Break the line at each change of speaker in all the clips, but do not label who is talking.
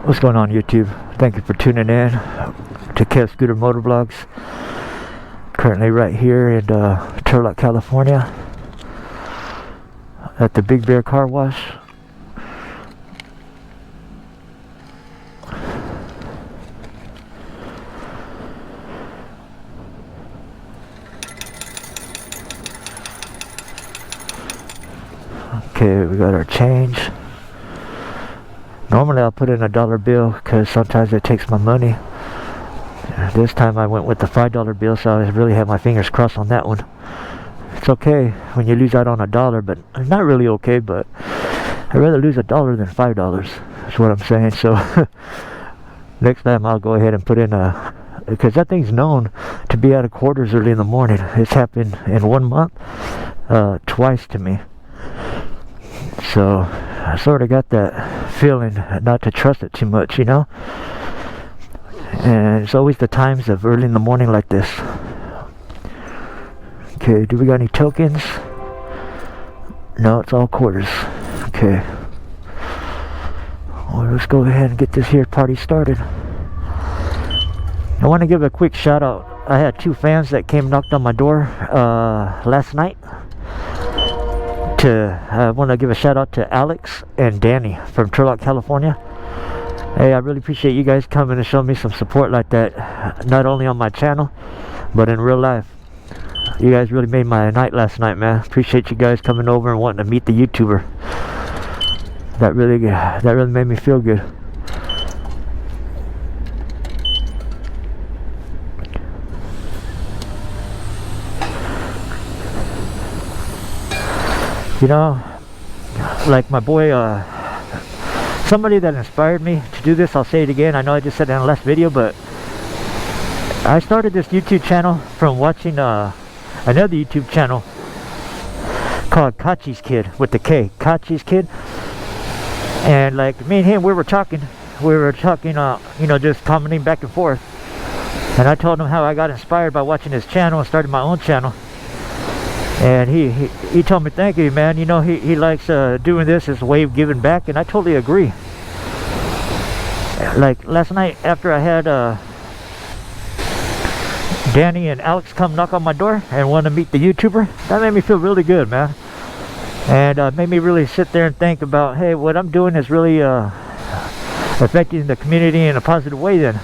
What's going on, YouTube? Thank you for tuning in to Kev Scooter Motovlogs. Currently right here in Turlock, California at the Big Bear Car Wash. Okay, we got our change. Normally I'll put in a $1 bill because sometimes it takes my money. This time I went with the $5 bill, so I really have my fingers crossed on that one. It's okay when you lose out on $1, but not really okay, but I'd rather lose $1 than $5. That's what I'm saying. So next time I'll go ahead and put in a, because that thing's known to be out of quarters early in the morning. It's happened in 1 month twice to me. So I sort of got that feeling not to trust it too much, you know. And it's always the times of early in the morning like this. Okay, do we got any tokens? No, it's all quarters. Okay. Well, let's go ahead and get this here party started. I want to give a quick shout out. I had 2 fans that came knocked on my door last night. I want to give a shout out to Alex and Danny from Turlock, California. Hey, I really appreciate you guys coming and showing me some support like that, not only on my channel but in real life. You guys really made my night last night, man. Appreciate you guys coming over and wanting to meet the YouTuber. That really made me feel good. You know, like my boy, somebody that inspired me to do this, I'll say it again, I know I just said it in the last video, but I started this YouTube channel from watching another YouTube channel called Kachi's Kid, with the K, Kachi's Kid. And like me and him, we were talking, you know, just commenting back and forth. And I told him how I got inspired by watching his channel and started my own channel. And he told me, thank you, man. You know, he likes doing this as a way of giving back, and I totally agree. Like last night after I had Danny and Alex come knock on my door and want to meet the YouTuber, that made me feel really good, man. And made me really sit there and think about, hey, what I'm doing is really affecting the community in a positive way then.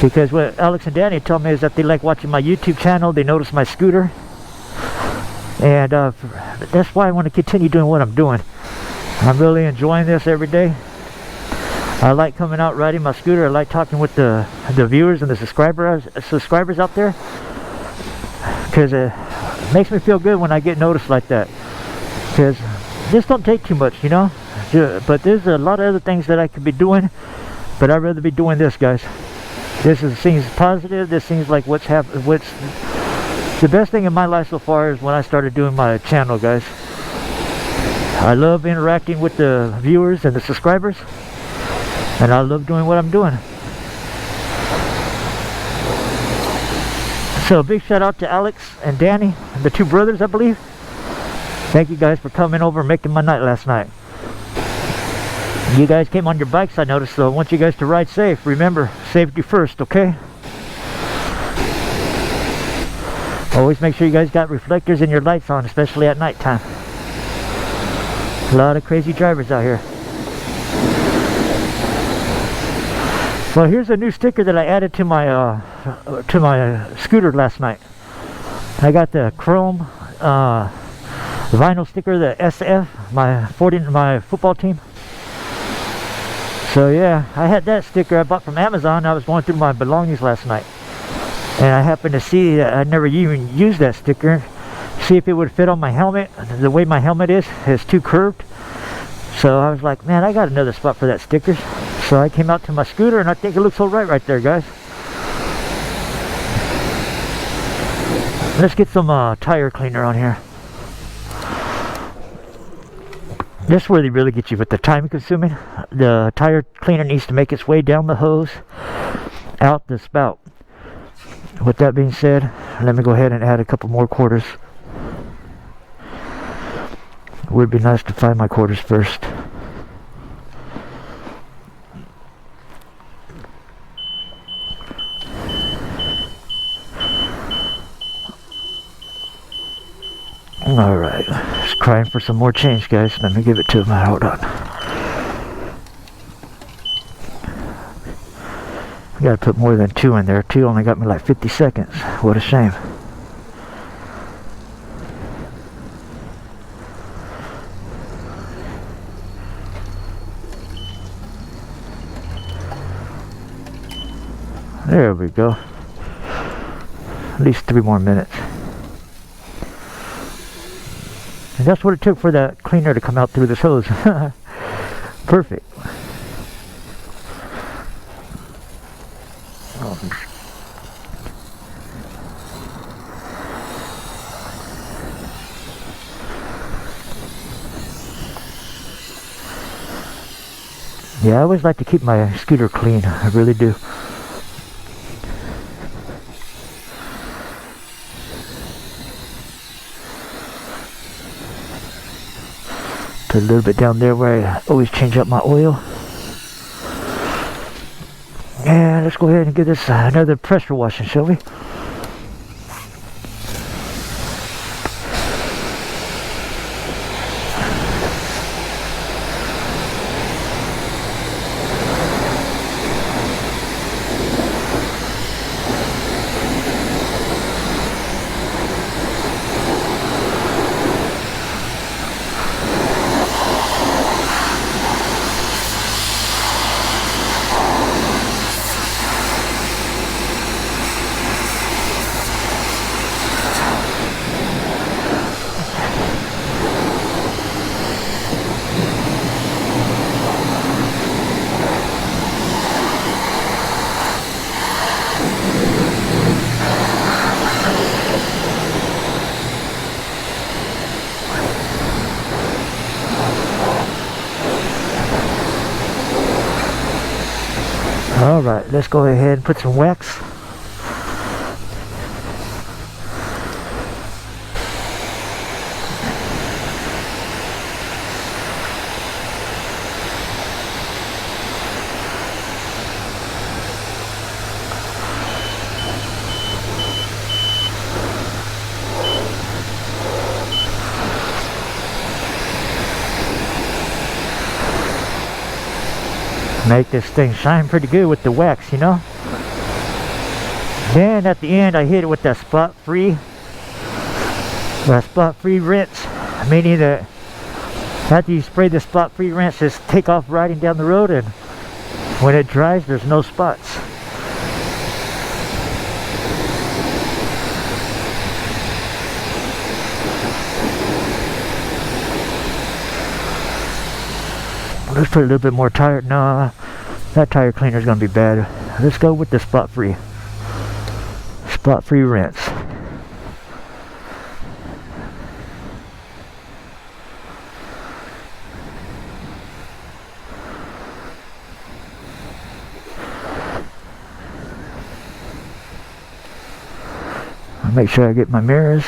Because what Alex and Danny told me is that they like watching my YouTube channel, they notice my scooter. And that's why I want to continue doing what I'm doing. I'm really enjoying this every day. I like coming out riding my scooter. I like talking with the viewers and the subscribers out there, because it makes me feel good when I get noticed like that. Because this don't take too much, you know. But there's a lot of other things that I could be doing, but I'd rather be doing this, guys. This seems positive. This seems like what's the best thing in my life so far is when I started doing my channel, guys. I love interacting with the viewers and the subscribers, and I love doing what I'm doing. So big shout out to Alex and Danny, the 2 brothers, I believe. Thank you guys for coming over and making my night last night. You guys came on your bikes, I noticed, so I want you guys to ride safe. Remember, safety first, okay? Always make sure you guys got reflectors in your lights on, especially at night time. A lot of crazy drivers out here. Well, here's a new sticker that I added to my scooter last night. I got the chrome vinyl sticker, the SF, my football team. So yeah, I had that sticker I bought from Amazon. I was going through my belongings last night, and I happened to see that I'd never even used that sticker. See if it would fit on my helmet. The way my helmet is too curved. So I was like, man, I got another spot for that sticker. So I came out to my scooter, and I think it looks alright right there, guys. Let's get some tire cleaner on here. This is where they really get you with the time consuming. The tire cleaner needs to make its way down the hose, out the spout. With that being said, let me go ahead and add a couple more quarters. It would be nice to find my quarters first. Alright, just crying for some more change, guys. Let me give it to him. Hold on. I gotta put more than 2 in there. 2 only got me like 50 seconds. What a shame. There we go. At least 3 more minutes. And that's what it took for that cleaner to come out through this hose. Perfect. Yeah, I always like to keep my scooter clean. I really do. Put a little bit down there where I always change up my oil. And let's go ahead and give this another pressure washing, shall we? Alright, let's go ahead and put some wax. Make this thing shine pretty good with the wax, you know. Then at the end I hit it with that spot free rinse, meaning that after you spray the spot free rinse, just take off riding down the road, and when it dries there's no spots. Let's put a little bit more tire. No, that tire cleaner is going to be bad. Let's go with the spot free rinse. I'll make sure I get my mirrors.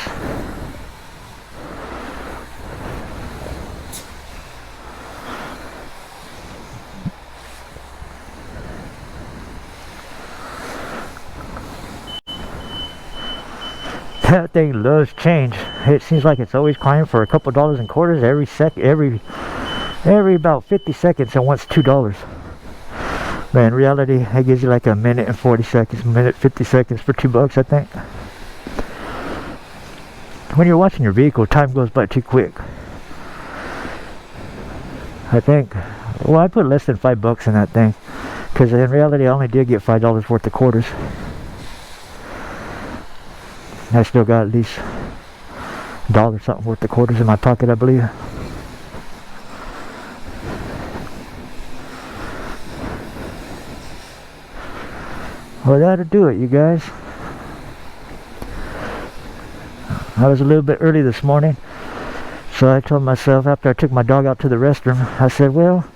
That thing loves change. It seems like it's always crying for a couple dollars and quarters every about 50 seconds and wants $2. But in reality, it gives you like a minute and 40 seconds, minute 50 seconds for $2, I think. When you're watching your vehicle, time goes by too quick. I think, well, I put less than $5 in that thing, because in reality I only did get $5 worth of quarters. I still got at least $1 something worth of quarters in my pocket, I believe. Well, that'll do it, you guys. I was a little bit early this morning, so I told myself after I took my dog out to the restroom, I said, well,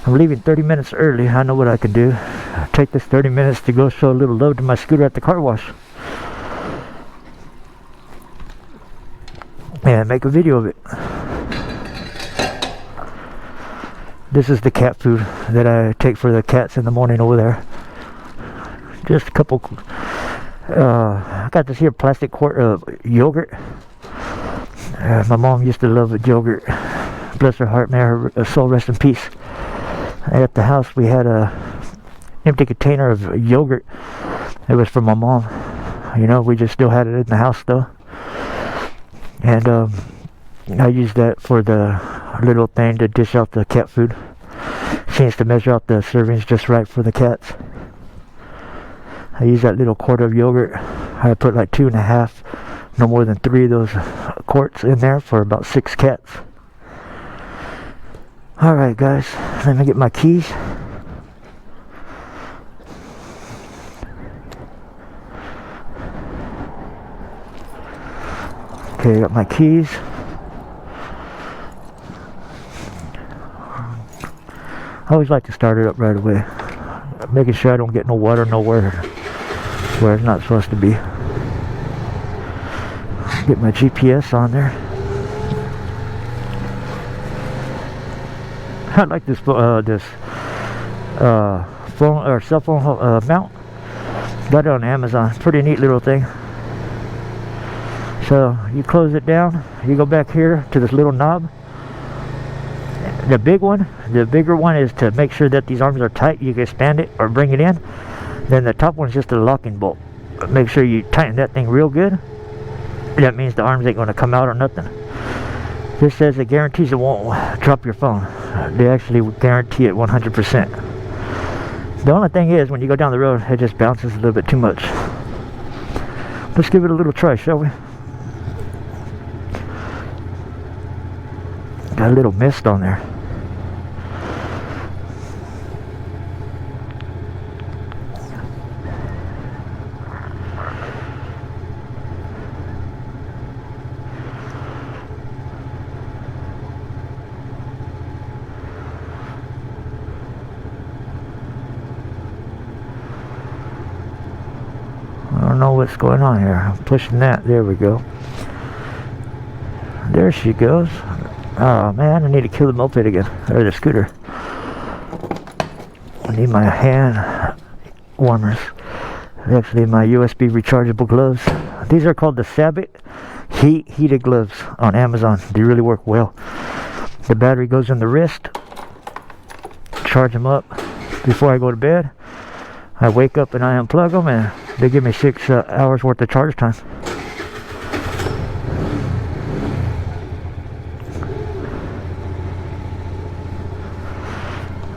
I'm leaving 30 minutes early. I know what I can do. I'll take this 30 minutes to go show a little love to my scooter at the car wash. And make a video of it. This is the cat food that I take for the cats in the morning over there. Just a couple, I got this here plastic quart of yogurt. My mom used to love yogurt. Bless her heart, may her soul rest in peace. At the house we had a empty container of yogurt. It was from my mom. You know, we just still had it in the house though. And I used that for the little thing to dish out the cat food. She needs to measure out the servings just right for the cats. I use that little quart of yogurt. I put like 2.5, no more than 3 of those quarts in there for about 6 cats. Alright guys, let me get my keys. Okay, I got my keys. I always like to start it up right away, making sure I don't get no water nowhere where it's not supposed to be. Get my GPS on there. I like this phone or cell phone mount. Got it on Amazon. Pretty neat little thing. So you close it down. You go back here to this little knob. The bigger one is to make sure that these arms are tight. You can expand it or bring it in. Then the top one's just a locking bolt. Make sure you tighten that thing real good. That means the arms ain't going to come out or nothing. This says it guarantees it won't drop your phone. They actually guarantee it 100%. The only thing is, when you go down the road, it just bounces a little bit too much. Let's give it a little try, shall we? Got a little mist on there. I don't know what's going on here. I'm pushing that. There we go. There she goes. Oh man, I need to kill the moped again. Or the scooter. I need my hand warmers. Actually, my USB rechargeable gloves. These are called the Sabbath heated gloves on Amazon. They really work well. The battery goes in the wrist. Charge them up before I go to bed. I wake up and I unplug them, and they give me 6 hours worth of charge time.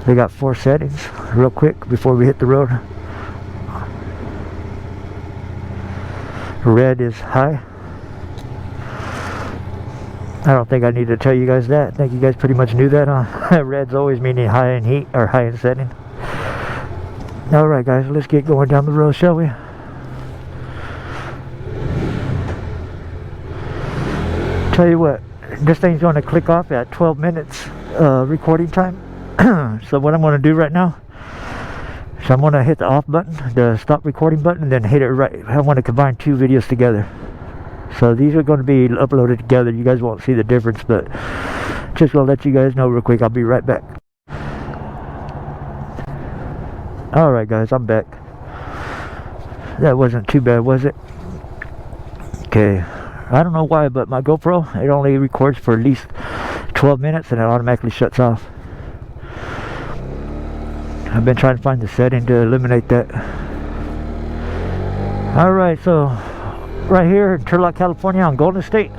They got 4 settings real quick before we hit the road. Red is high. I don't think I need to tell you guys that. I think you guys pretty much knew that, huh? Red's always meaning high in heat or high in setting. Alright guys, let's get going down the road, shall we? Tell you what, this thing's going to click off at 12 minutes recording time. So what I'm going to do right now, so I'm going to hit the off button, the stop recording button, and then hit it right. I want to combine 2 videos together. So these are going to be uploaded together. You guys won't see the difference, but just going to let you guys know real quick. I'll be right back. Alright guys, I'm back. That wasn't too bad, was it? Okay. I don't know why, but my GoPro, it only records for at least 12 minutes and it automatically shuts off. I've been trying to find the setting to eliminate that. Alright, so right here in Turlock, California on Golden State,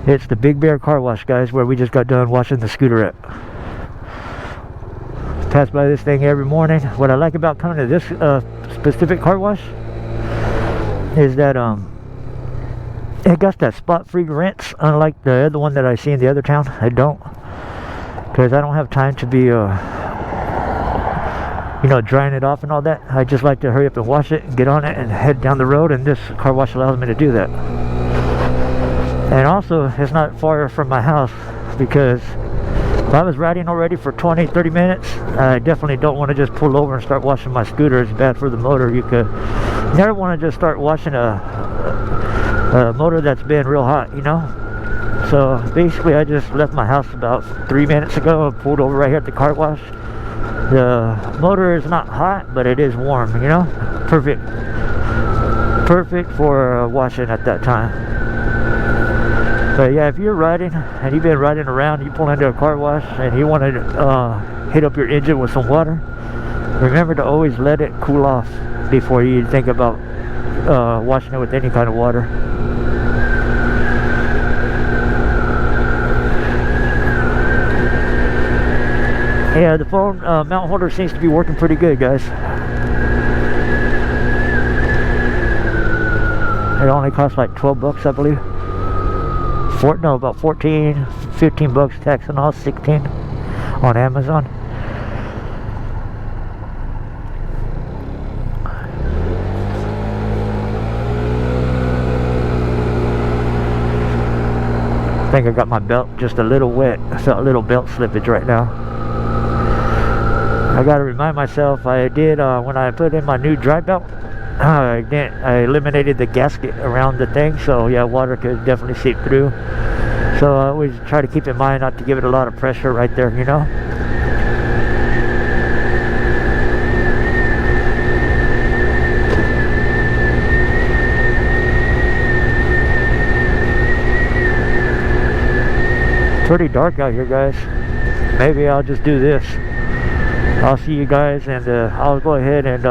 it's the Big Bear Car Wash, guys, where we just got done washing the scooter at. Pass by this thing every morning. What I like about coming to this specific car wash is that it got that spot-free rinse, unlike the other one that I see in the other town. I don't, because I don't have time to be you know, drying it off and all that. I just like to hurry up and wash it and get on it and head down the road, and this car wash allows me to do that. And also, it's not far from my house, because if I was riding already for 20-30 minutes, I definitely don't want to just pull over and start washing my scooter. It's bad for the motor. You never want to just start washing a motor that's been real hot, you know. So basically, I just left my house about 3 minutes ago and pulled over right here at the car wash. The motor is not hot, but it is warm, you know. Perfect for washing at that time. But yeah, if you're riding and you've been riding around, you pull into a car wash and you want to hit up your engine with some water, remember to always let it cool off before you think about washing it with any kind of water. Yeah, the phone mount holder seems to be working pretty good, guys. It only costs like 12 bucks, I believe. About 14, 15 bucks tax and all, 16 on Amazon. I think I got my belt just a little wet. I felt a little belt slippage right now. I gotta remind myself, I did when I put in my new dry belt, I eliminated the gasket around the thing, so yeah, water could definitely seep through. So I always try to keep in mind not to give it a lot of pressure right there, you know. Pretty dark out here, guys. Maybe I'll just do this. I'll see you guys, and I'll go ahead and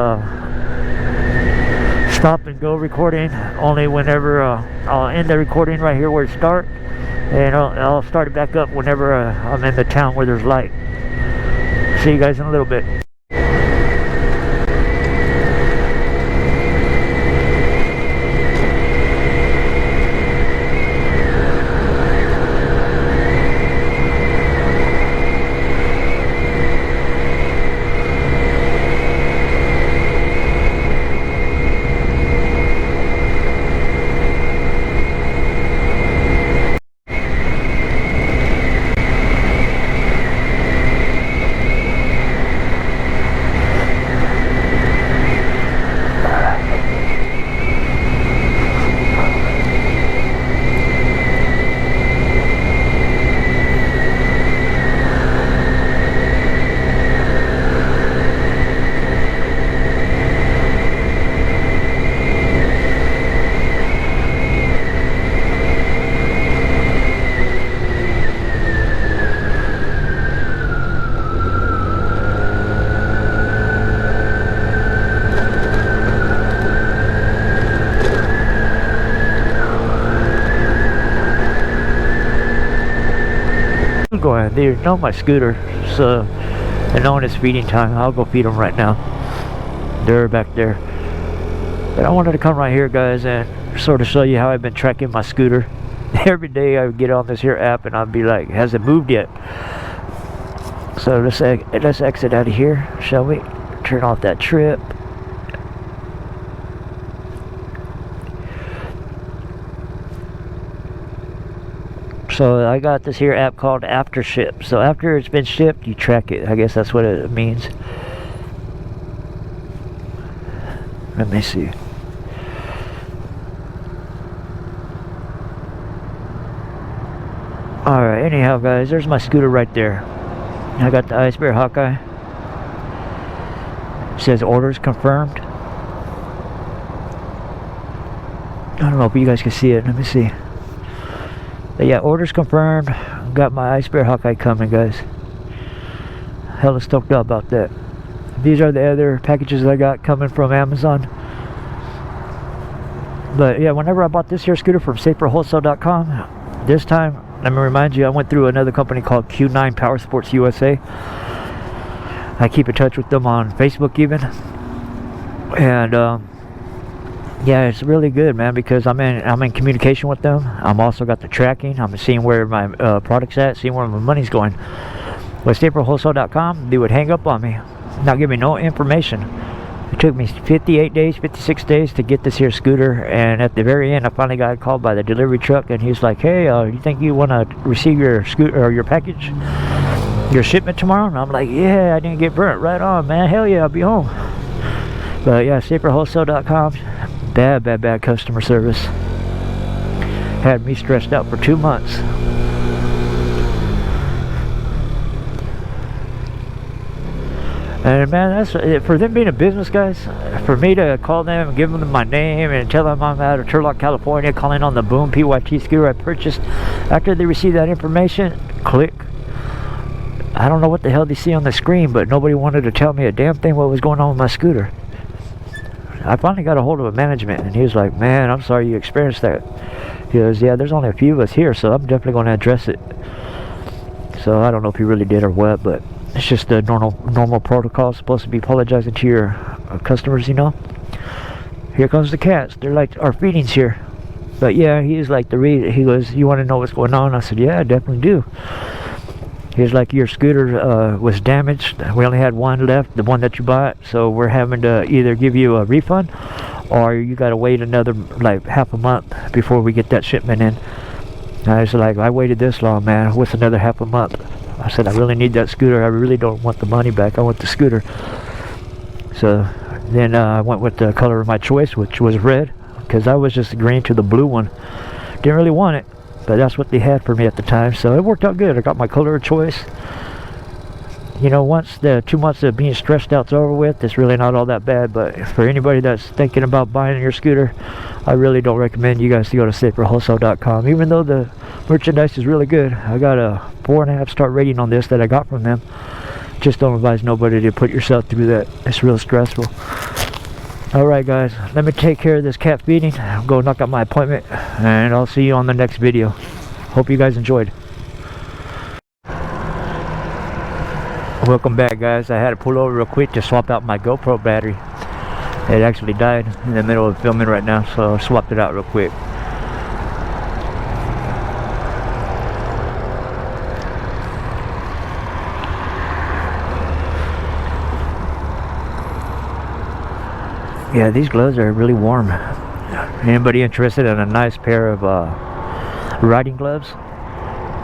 stop and go recording only whenever I'll end the recording right here where it starts, and I'll start it back up whenever I'm in the town where there's light. See you guys in a little bit. Going, they know my scooter, so and knowing it's feeding time, I'll go feed them right now. They're back there. But I wanted to come right here, guys, and sort of show you how I've been tracking my scooter. Every day I would get on this here app and I'd be like, has it moved yet? So let's exit out of here, shall we? Turn off that trip. So I got this here app called After Ship. So after it's been shipped, you track it. I guess that's what it means. Let me see. Alright, anyhow guys, there's my scooter right there. I got the Ice Bear Hawkeye. It says orders confirmed. I don't know if you guys can see it. Let me see. But yeah, orders confirmed. Got my Ice Bear Hawkeye coming, guys. Hella stoked up about that. These are the other packages I got coming from Amazon. But yeah, whenever I bought this here scooter from saferwholesale.com, this time, let me remind you, I went through another company called Q9 Power Sports USA. I keep in touch with them on Facebook even. And yeah, it's really good, man, because I'm in communication with them. I'm also got the tracking. I'm seeing where my product's at, seeing where my money's going. With StaplewholeSale.com, they would hang up on me, not give me no information. It took me 58 days, 56 days to get this here scooter, and at the very end, I finally got called by the delivery truck, and he's like, "Hey, you think you want to receive your scooter or your package, your shipment tomorrow?" And I'm like, "Yeah, I didn't get burnt. Right on, man. Hell yeah, I'll be home." But yeah, StaplewholeSale.com. Bad customer service. Had me stressed out for 2 months. And man, that's for them being a business, guys. For me to call them and give them my name and tell them I'm out of Turlock, California, calling on the Boom PYT scooter I purchased. After they receive that information, click. I don't know what the hell they see on the screen, but nobody wanted to tell me a damn thing what was going on with my scooter. I finally got a hold of a management, and he was like, "Man, I'm sorry you experienced that." He goes, "Yeah, there's only a few of us here, so I'm definitely going to address it." So I don't know if he really did or what, but it's just the normal protocol. Supposed to be apologizing to your customers, you know. Here comes the cats. They're like our feedings here. But yeah, he's like he goes, "You want to know what's going on?" I said, "Yeah, I definitely do." He was like, "Your scooter was damaged. We only had one left, the one that you bought. So we're having to either give you a refund, or you got to wait another like half a month before we get that shipment in." And I was like, "I waited this long, man. What's another half a month?" I said, "I really need that scooter. I really don't want the money back. I want the scooter." So then I went with the color of my choice, which was red, because I was just agreeing to the blue one. Didn't really want it, but that's what they had for me at the time, so it worked out good. I got my color of choice. You know, once the 2 months of being stressed out's over with, it's really not all that bad. But for anybody that's thinking about buying your scooter, I really don't recommend you guys to go to saferwholesale.com. Even though the merchandise is really good, I got a 4.5 star rating on this that I got from them. Just don't advise nobody to put yourself through that. It's real stressful. Alright guys, let me take care of this cat feeding. I'll go knock out my appointment, and I'll see you on the next video. Hope you guys enjoyed. Welcome back, guys. I had to pull over real quick to swap out my GoPro battery. It actually died in the middle of filming right now, so I swapped it out real quick. Yeah, these gloves are really warm. Anybody interested in a nice pair of riding gloves?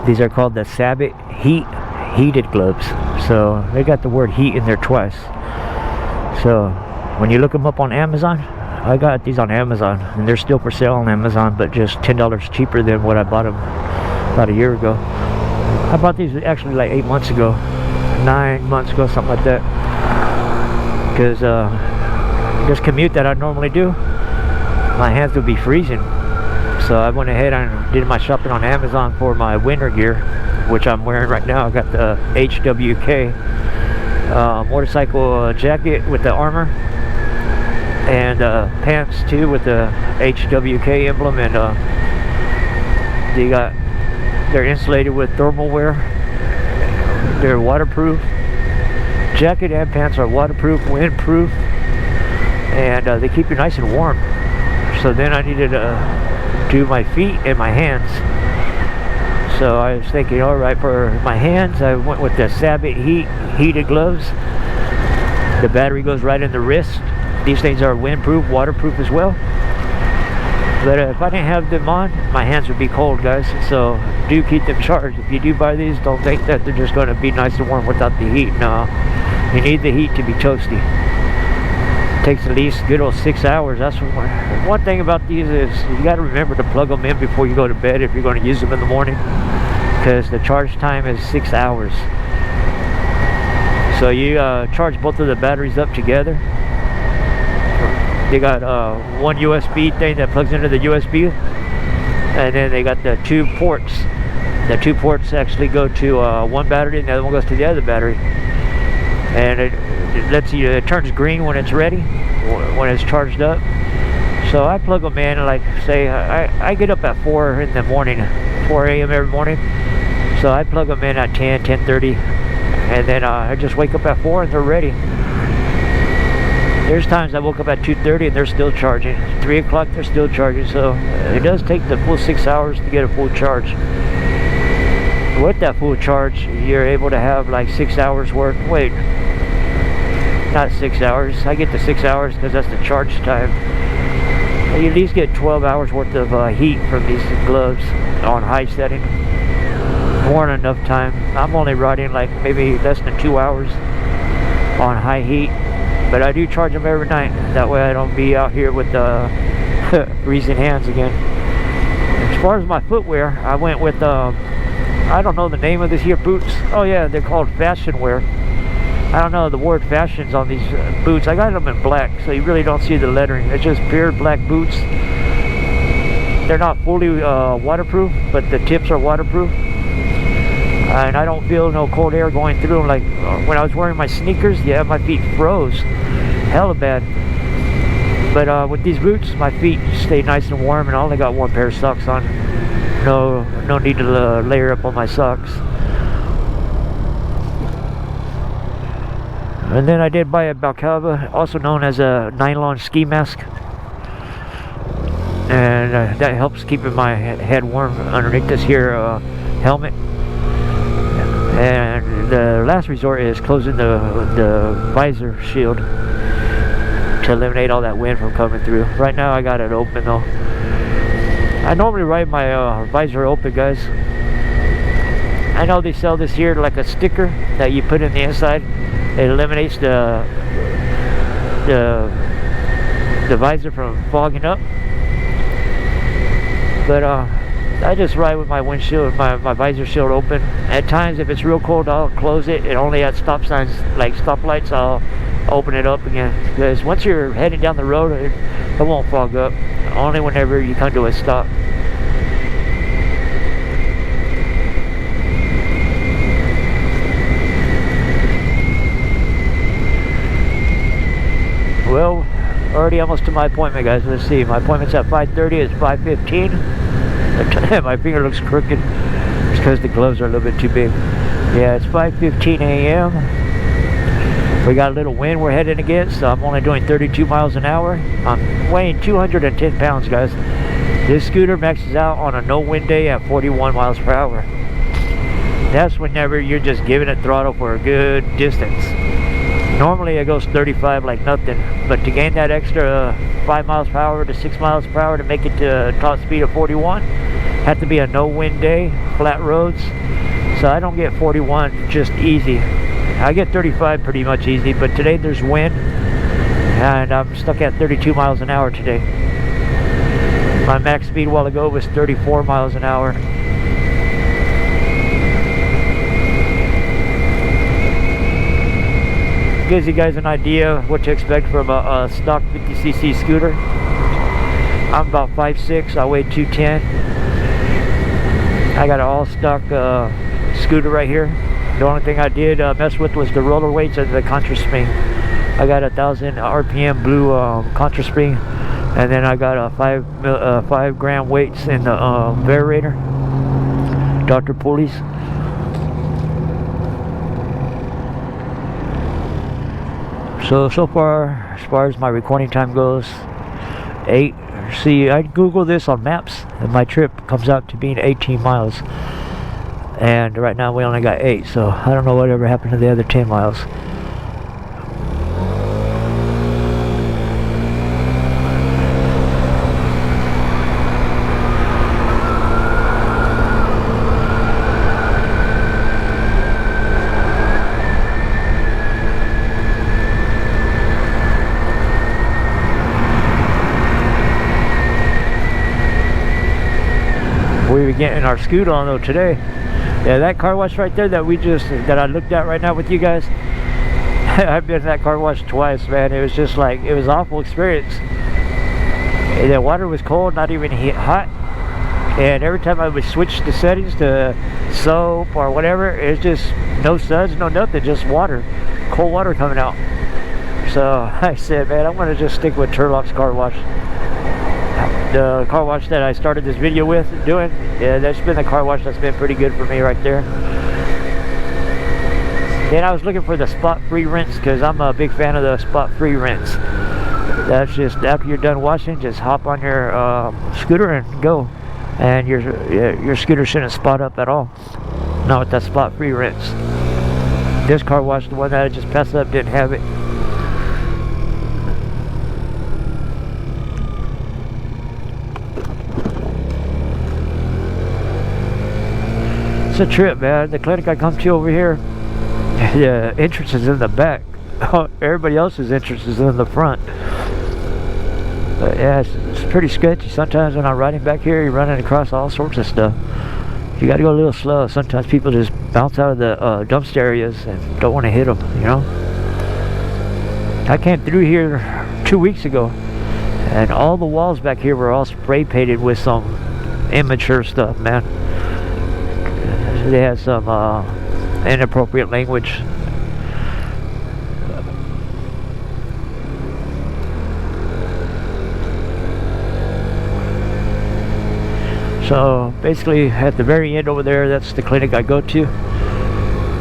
These are called the Sabbath heated gloves. So they got the word heat in there twice. So when you look them up on Amazon, I got these on Amazon, and they're still for sale on Amazon, but just $10 cheaper than what I bought them about a year ago. I bought these actually like 8 months ago, 9 months ago, something like that. Because this commute that I normally do, my hands would be freezing. So I went ahead and did my shopping on Amazon for my winter gear, which I'm wearing right now. I got the HWK motorcycle jacket with the armor, and pants too with the HWK emblem, and they're insulated with thermal wear. They're waterproof. Jacket and pants are waterproof, windproof, and they keep you nice and warm. So then I needed to do my feet and my hands. So I was thinking, alright, for my hands I went with the Sabbath heated gloves. The battery goes right in the wrist. These things are windproof, waterproof as well. But if I didn't have them on, my hands would be cold, guys. So do keep them charged. If you do buy these, don't think that they're just going to be nice and warm without the heat. No, you need the heat to be toasty. It takes at least good old 6 hours. That's one thing about these is you got to remember to plug them in before you go to bed if you're going to use them in the morning, because the charge time is 6 hours. So you charge both of the batteries up together. They got one USB thing that plugs into the USB, and then they got the two ports. The two ports actually go to one battery, and the other one goes to the other battery. And it lets you, it turns green when it's ready, when it's charged up. So I plug them in, like say I get up at 4 in the morning, 4 a.m. every morning. So I plug them in at 10:30, and then I just wake up at 4 and they're ready. There's times I woke up at 2:30 and they're still charging. 3 o'clock they're still charging. So it does take the full 6 hours to get a full charge. With that full charge, you're able to have like 6 hours worth. Wait, not 6 hours. I get the 6 hours because that's the charge time. You at least get 12 hours worth of heat from these gloves on high setting. More than enough time. I'm only riding like maybe less than 2 hours on high heat. But I do charge them every night. That way I don't be out here with freezing hands again. As far as my footwear, I went with, I don't know the name of this here boots. Oh yeah, they're called fashion wear. I don't know the word fashions on these boots. I got them in black, so you really don't see the lettering. It's just pure black boots. They're not fully waterproof, but the tips are waterproof. And I don't feel no cold air going through them. Like when I was wearing my sneakers, yeah, my feet froze hella bad. But with these boots, my feet stay nice and warm, and I only got one pair of socks on. No need to layer up on my socks. And then I did buy a balaclava, also known as a nylon ski mask, and that helps keeping my head warm underneath this here helmet. And the last resort is closing the visor shield to eliminate all that wind from coming through. Right now I got it open though. I normally ride my visor open, guys. I know they sell this here like a sticker that you put in the inside. It eliminates the visor from fogging up. But I just ride with my windshield, my visor shield open. At times, if it's real cold, I'll close it, and only at stop signs, like stoplights, I'll open it up again. Because once you're heading down the road, it won't fog up. Only whenever you come to a stop. Well, already almost to my appointment, guys. Let's see. My appointment's at 5:30. It's 5:15. My finger looks crooked. It's because the gloves are a little bit too big. Yeah, it's 5:15 a.m. We got a little wind we're heading against, so I'm only doing 32 miles an hour. I'm weighing 210 pounds, guys. This scooter maxes out on a no-wind day at 41 miles per hour. That's whenever you're just giving it throttle for a good distance. Normally it goes 35 like nothing, but to gain that extra 5 miles per hour to 6 miles per hour to make it to a top speed of 41, have to be a no-wind day, flat roads. So I don't get 41 just easy. I get 35 pretty much easy, but today there's wind, and I'm stuck at 32 miles an hour today. My max speed a while ago was 34 miles an hour. Gives you guys an idea what to expect from a stock 50cc scooter. I'm about 5'6", I weigh 210. I got an all stock scooter right here. The only thing I did mess with was the roller weights and the contra spring. I got 1,000 RPM blue contra spring, and then I got a 5 gram weights in the variator, Dr. Pulleys. So far, as far as my recording time goes, 8. See, I Google this on maps, and my trip comes out to being 18 miles. And right now we only got 8, so I don't know whatever happened to the other 10 miles. We were getting our scooter on though today. Yeah, that car wash right there that I looked at right now with you guys. I've been in that car wash twice, man. It was just like, it was an awful experience. The water was cold, not even hot. And every time I would switch the settings to soap or whatever, it's just no suds, no nothing, just water. Cold water coming out. So I said, man, I'm gonna just stick with Turlock's car wash. The car wash that I started this video with doing, yeah, that's been the car wash that's been pretty good for me right there. Then I was looking for the spot free rinse, because I'm a big fan of the spot free rinse. That's just after you're done washing, just hop on your scooter and go, and your scooter shouldn't spot up at all. Not with that spot free rinse. This car wash, the one that I just passed up, didn't have it. It's a trip, man. The clinic I come to over here, the entrance is in the back. Everybody else's entrance is in the front. But yeah, it's pretty sketchy. Sometimes when I'm riding back here, you're running across all sorts of stuff. You gotta go a little slow. Sometimes people just bounce out of the dumpster areas and don't want to hit them, you know. I came through here 2 weeks ago, and all the walls back here were all spray painted with some immature stuff, man. They had some inappropriate language. So basically at the very end over there, that's the clinic I go to,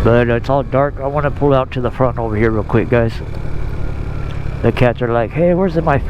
but it's all dark. I want to pull out to the front over here real quick, guys. The cats are like, hey, where's my food?